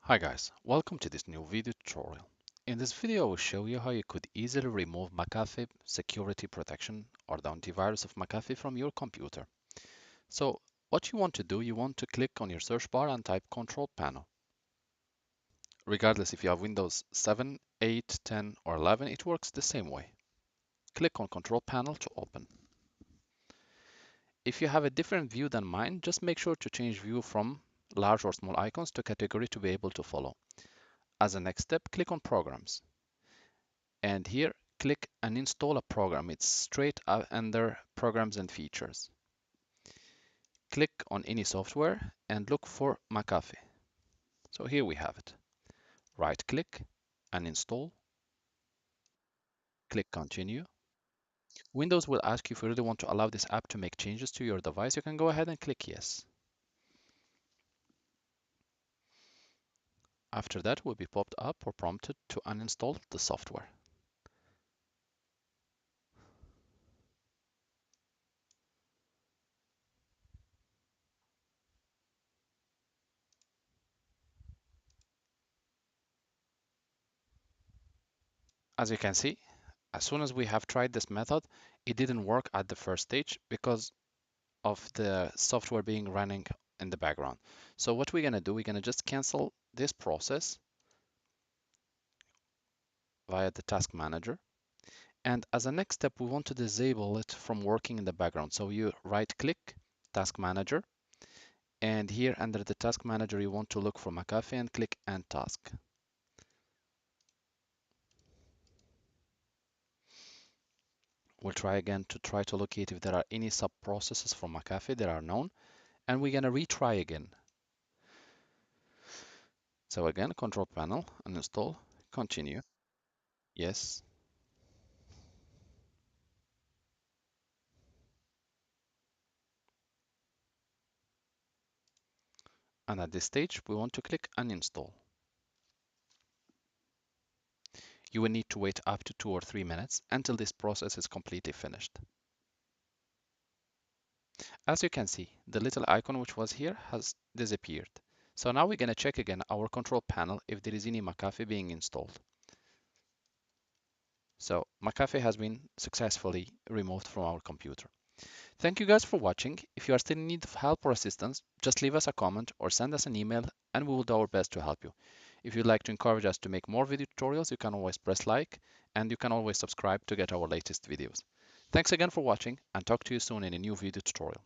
Hi guys, welcome to this new video tutorial. In this video I will show you how you could easily remove McAfee security protection or the antivirus of McAfee from your computer. So what you want to do, you want to click on your search bar and type Control Panel. Regardless if you have Windows 7, 8, 10 or 11, it works the same way. Click on Control Panel to open. If you have a different view than mine, just make sure to change view from large or small icons to category to be able to follow. As a next step, click on Programs. And here, click uninstall a program. It's straight under Programs and Features. Click on any software and look for McAfee. So here we have it. Right click, uninstall, click continue. Windows will ask you if you really want to allow this app to make changes to your device. You can go ahead and click yes. After that will be popped up or prompted to uninstall the software. As you can see, as soon as we have tried this method, it didn't work at the first stage because of the software being running in the background. So what we're going to do, we're going to just cancel this process via the task manager. And as a next step, we want to disable it from working in the background. So you right click task manager. And here under the task manager, you want to look for McAfee and click end task. We'll try again to try to locate if there are any sub processes for McAfee that are known. And we're going to retry again. So again, control panel, uninstall, continue. Yes. And at this stage, we want to click uninstall. You will need to wait up to 2 or 3 minutes until this process is completely finished. As you can see, the little icon which was here has disappeared. So now we're going to check again our control panel if there is any McAfee being installed. So McAfee has been successfully removed from our computer. Thank you guys for watching. If you are still in need of help or assistance, just leave us a comment or send us an email and we will do our best to help you. If you'd like to encourage us to make more video tutorials, you can always press like and you can always subscribe to get our latest videos. Thanks again for watching and talk to you soon in a new video tutorial.